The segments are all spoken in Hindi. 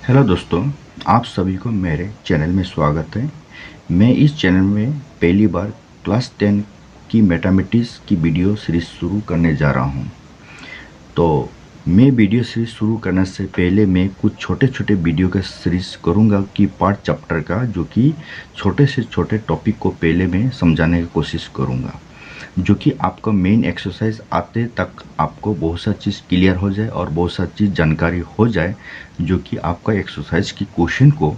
हेलो दोस्तों, आप सभी को मेरे चैनल में स्वागत है। मैं इस चैनल में पहली बार क्लास 10 की मैथमेटिक्स की वीडियो सीरीज शुरू करने जा रहा हूं। तो मैं वीडियो सीरीज शुरू करने से पहले मैं कुछ छोटे छोटे वीडियो का सीरीज करूंगा कि पार्ट चैप्टर का, जो कि छोटे से छोटे टॉपिक को पहले मैं समझाने की कोशिश करूंगा, जो कि आपका मेन एक्सरसाइज आते तक आपको बहुत सा चीज़ क्लियर हो जाए और बहुत सा चीज़ जानकारी हो जाए, जो कि आपका एक्सरसाइज की क्वेश्चन को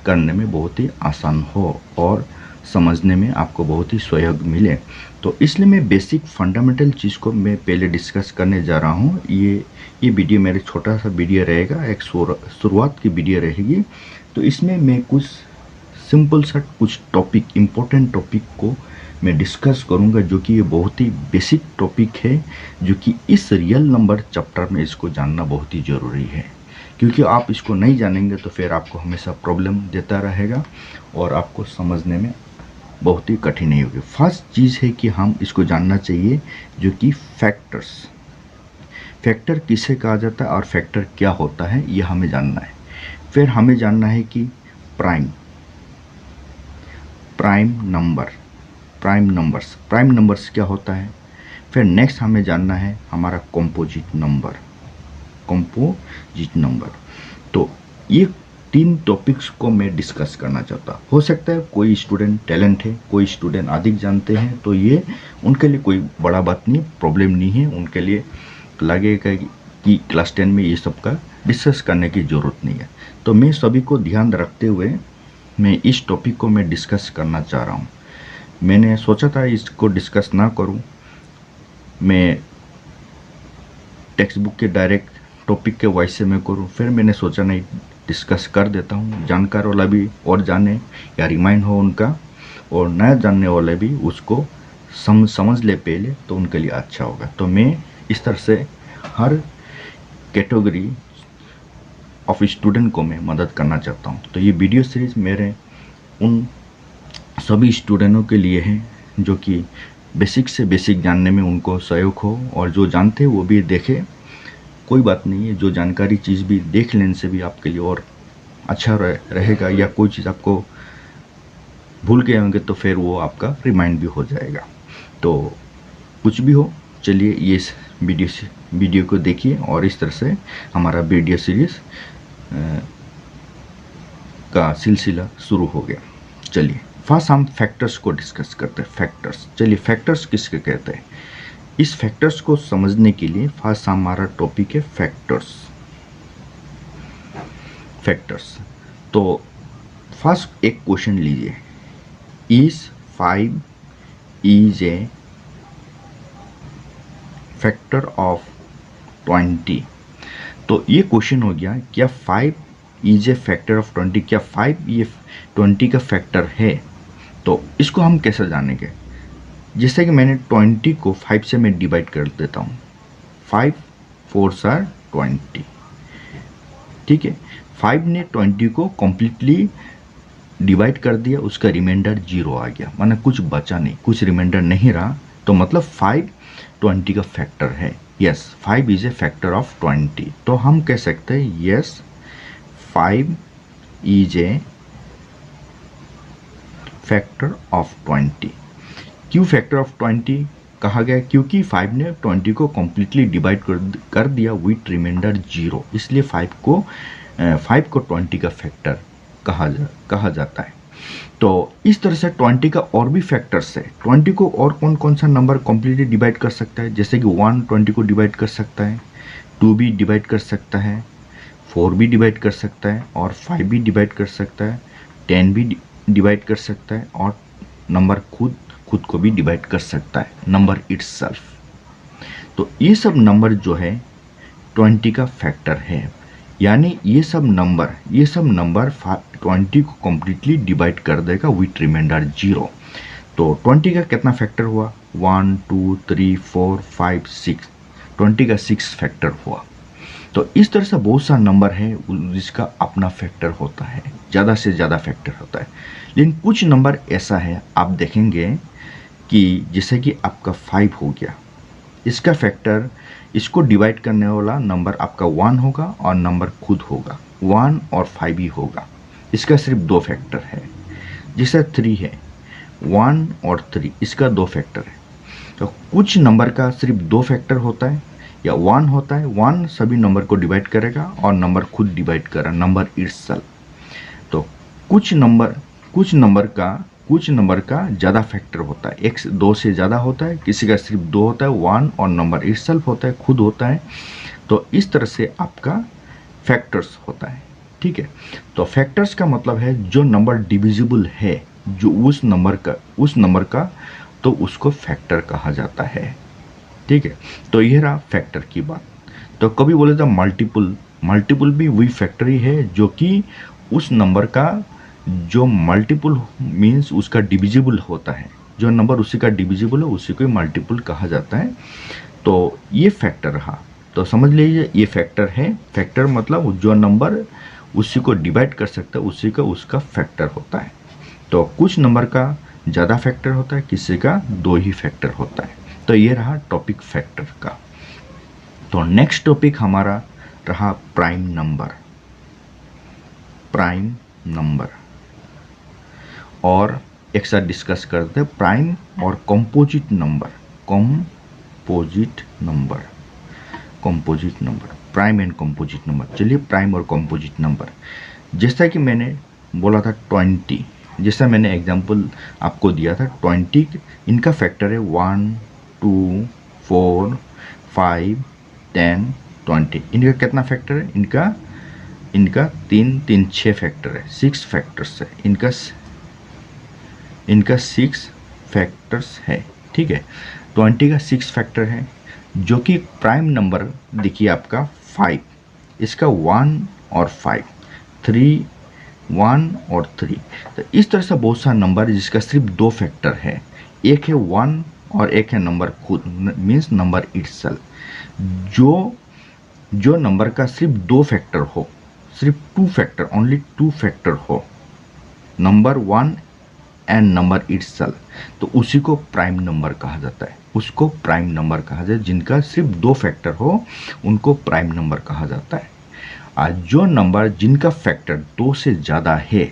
करने में बहुत ही आसान हो और समझने में आपको बहुत ही सहयोग मिले। तो इसलिए मैं बेसिक फंडामेंटल चीज़ को मैं पहले डिस्कस करने जा रहा हूँ। ये वीडियो मेरे छोटा सा वीडियो रहेगा, एक शुरुआत की वीडियो रहेगी। तो इसमें मैं कुछ सिंपल सा कुछ टॉपिक, इम्पोर्टेंट टॉपिक को मैं डिस्कस करूंगा, जो कि ये बहुत ही बेसिक टॉपिक है, जो कि इस रियल नंबर चैप्टर में इसको जानना बहुत ही ज़रूरी है। क्योंकि आप इसको नहीं जानेंगे तो फिर आपको हमेशा प्रॉब्लम देता रहेगा और आपको समझने में बहुत ही कठिनाई होगी। फर्स्ट चीज़ है कि हम इसको जानना चाहिए, जो कि फैक्टर्स। फैक्टर किसे कहा जाता है और फैक्टर क्या होता है, यह हमें जानना है। फिर हमें जानना है कि प्राइम प्राइम नंबर्स क्या होता है। फिर नेक्स्ट हमें जानना है हमारा कंपोजिट नंबर। तो ये तीन टॉपिक्स को मैं डिस्कस करना चाहता। हो सकता है कोई स्टूडेंट टैलेंट है, कोई स्टूडेंट अधिक जानते हैं, तो ये उनके लिए कोई बड़ा बात नहीं, प्रॉब्लम नहीं है। उनके लिए लगेगा कि क्लास 10 में ये सब का डिस्कस करने की ज़रूरत नहीं है। तो मैं सभी को ध्यान रखते हुए मैं इस टॉपिक को मैं डिस्कस करना चाह रहा हूँ। मैंने सोचा था इसको डिस्कस ना करूं, मैं टेक्स्ट बुक के डायरेक्ट टॉपिक के वाइज से मैं करूं। फिर मैंने सोचा नहीं, डिस्कस कर देता हूं, जानकार वाला भी और जाने या रिमाइंड हो उनका, और नया जानने वाले भी उसको समझ ले पहले, तो उनके लिए अच्छा होगा। तो मैं इस तरह से हर कैटेगरी ऑफ स्टूडेंट को मैं मदद करना चाहता हूँ। तो ये वीडियो सीरीज मेरे उन सभी स्टूडेंटों के लिए है जो कि बेसिक से बेसिक जानने में उनको सहयोग हो, और जो जानते हैं वो भी देखे। कोई बात नहीं है, जो जानकारी चीज़ भी देख लेने से भी आपके लिए और अच्छा रहेगा, या कोई चीज़ आपको भूल गए होंगे तो फिर वो आपका रिमाइंड भी हो जाएगा। तो कुछ भी हो, चलिए ये वीडियो को देखिए, और इस तरह से हमारा वीडियो सीरीज का सिलसिला शुरू हो गया। चलिए फर्स्ट हम फैक्टर्स को डिस्कस करते हैं। फैक्टर्स, चलिए फैक्टर्स किसके कहते हैं। इस फैक्टर्स को समझने के लिए फर्स्ट हमारा टॉपिक है फैक्टर्स। तो फर्स्ट एक क्वेश्चन लीजिए, is 5 is a factor of 20। तो ये क्वेश्चन हो गया, क्या 5 इज ए फैक्टर ऑफ 20, क्या 5 ये 20 का फैक्टर है। तो इसको हम कैसे जानेंगे। जैसे कि मैंने 20 को 5 से मैं डिवाइड कर देता हूँ, 5 4s are 20, ठीक है। 5 ने 20 को कम्प्लीटली डिवाइड कर दिया, उसका रिमाइंडर 0 आ गया, माना कुछ बचा नहीं, कुछ रिमाइंडर नहीं रहा, तो मतलब 5 20 का फैक्टर है। Yes, 5 is a factor of 20। तो हम कह सकते हैं yes 5 is a factor of 20। क्यों फैक्टर ऑफ 20 कहा गया, क्योंकि 5 ने 20 को कम्प्लीटली डिवाइड कर दिया विथ रिमाइंडर 0, इसलिए 5 को 20 का फैक्टर कहा जाता है। तो इस तरह से 20 का और भी फैक्टर्स है। 20 को और कौन कौन सा नंबर कम्प्लीटली डिवाइड कर सकता है, जैसे कि 1 20 को डिवाइड कर सकता है, 2 भी डिवाइड कर सकता है, 4 भी डिवाइड कर सकता है, और 5 भी डिवाइड कर सकता है, 10 भी डिवाइड कर सकता है, और नंबर खुद को भी डिवाइड कर सकता है, नंबर इटसेल्फ। तो ये सब नंबर जो है 20 का फैक्टर है, यानी ये सब नंबर 20 को कम्प्लीटली डिवाइड कर देगा विथ रिमाइंडर 0। तो 20 का कितना फैक्टर हुआ, 1 2 3 4 5 6, 20 का 6 फैक्टर हुआ। तो इस तरह से बहुत सा नंबर है जिसका अपना फैक्टर होता है, ज़्यादा से ज़्यादा फैक्टर होता है। लेकिन कुछ नंबर ऐसा है, आप देखेंगे कि जैसे कि आपका 5 हो गया, इसका फैक्टर, इसको डिवाइड करने वाला नंबर आपका 1 होगा और नंबर खुद होगा, 1 और 5 ही होगा, इसका सिर्फ 2 फैक्टर है। जैसे 3 है, 1 और 3 इसका 2 फैक्टर है। तो कुछ नंबर का सिर्फ 2 फैक्टर होता है या 1 होता है, 1 सभी नंबर को डिवाइड करेगा और नंबर खुद डिवाइड करेगा, नंबर इटसेल्फ। तो कुछ नंबर का ज़्यादा फैक्टर होता है, एक 2 से ज़्यादा होता है, किसी का सिर्फ 2 होता है, 1 और नंबर इटसेल्फ होता है, खुद होता है। तो इस तरह से आपका फैक्टर्स होता है। ठीक है, तो फैक्टर्स का मतलब है जो नंबर डिविजिबल है, जो उस नंबर का तो उसको फैक्टर कहा जाता है। ठीक है, तो यह रहा फैक्टर की बात। तो कभी बोले तो मल्टीपल भी वही फैक्टर ही है जो कि उस नंबर का जो मल्टीपल मीन्स उसका डिविजिबल होता है, जो नंबर उसी का डिविजिबल है उसी को मल्टीपल कहा जाता है। तो ये फैक्टर रहा, तो समझ लीजिए ये फैक्टर है। फैक्टर मतलब जो नंबर उसी को डिवाइड कर सकता है उसी का उसका फैक्टर होता है। तो कुछ नंबर का ज़्यादा फैक्टर होता है, किसी का 2 ही फैक्टर होता है। तो ये रहा टॉपिक फैक्टर का। तो नेक्स्ट टॉपिक हमारा रहा प्राइम नंबर और एक साथ डिस्कस करते हैं प्राइम और composite number, prime and composite number. चलिए प्राइम और कंपोजिट नंबर, जैसा कि मैंने बोला था 20, जैसा मैंने एग्जांपल आपको दिया था 20, इनका फैक्टर है 1, 2, 4, 5, 10, 20। इनका कितना फैक्टर है? इनका 6 फैक्टर है, 6 फैक्टर्स है इनका 6 फैक्टर्स है। ठीक है, 20 का 6 फैक्टर है, जो कि प्राइम नंबर देखिए आपका 5, इसका 1 और 5, 3, 1 और 3। तो इस तरह से बहुत सा नंबर है जिसका सिर्फ 2 फैक्टर है, एक है 1 और एक है नंबर खुद, मीन्स नंबर इटसेल्फ। जो नंबर का सिर्फ 2 फैक्टर हो, सिर्फ 2 फैक्टर, ओनली 2 फैक्टर हो, नंबर 1 एंड नंबर इटसेल्फ, तो उसी को प्राइम नंबर कहा जाता है। उसको प्राइम नंबर कहा जाता है। जिनका सिर्फ 2 फैक्टर हो उनको प्राइम नंबर कहा जाता है। आज जो नंबर जिनका फैक्टर 2 से ज़्यादा है,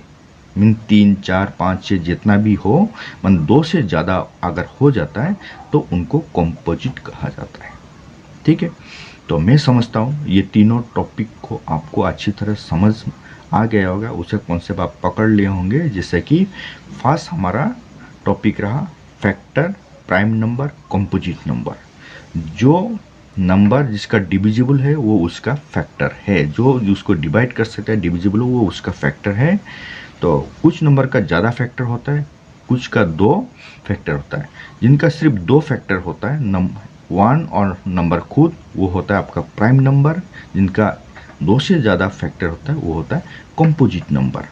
मीन 3, 4, 5, 6 जितना भी हो, मन 2 से ज़्यादा अगर हो जाता है तो उनको कंपोजिट कहा जाता है। ठीक है, तो मैं समझता हूँ ये तीनों टॉपिक को आपको अच्छी तरह समझ आ गया होगा, उसे कॉन्सेप्ट आप पकड़ लिए होंगे। जैसे कि फर्स्ट हमारा टॉपिक रहा factor, prime number, composite number. जो नंबर जिसका डिविजिबल है वो उसका फैक्टर है, जो उसको डिवाइड कर सकता है डिविजिबल वो उसका फैक्टर है। तो कुछ नंबर का ज़्यादा फैक्टर होता है, कुछ का 2 फैक्टर होता है। जिनका सिर्फ 2 फैक्टर होता है, 1 और नंबर खुद, वो होता है आपका प्राइम नंबर। जिनका 2 से ज़्यादा फैक्टर होता है वो होता है कंपोजिट नंबर।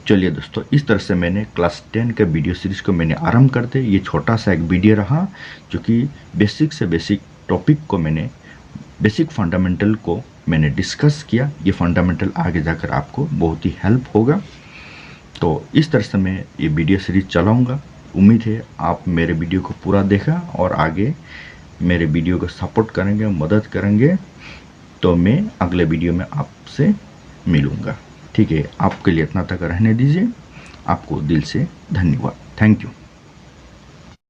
चलिए दोस्तों, इस तरह से मैंने क्लास 10 के वीडियो सीरीज़ को मैंने आरंभ करते। ये छोटा सा एक वीडियो रहा जो कि बेसिक से बेसिक टॉपिक को मैंने, बेसिक फंडामेंटल को मैंने डिस्कस किया। ये फंडामेंटल आगे जाकर आपको बहुत ही हेल्प होगा। तो इस तरह से मैं ये वीडियो सीरीज चलाऊँगा। उम्मीद है आप मेरे वीडियो को पूरा देखा और आगे मेरे वीडियो को सपोर्ट करेंगे, मदद करेंगे। तो मैं अगले वीडियो में आपसे मिलूँगा। ठीक है, आपके लिए इतना तक रहने दीजिए। आपको दिल से धन्यवाद। Thank you.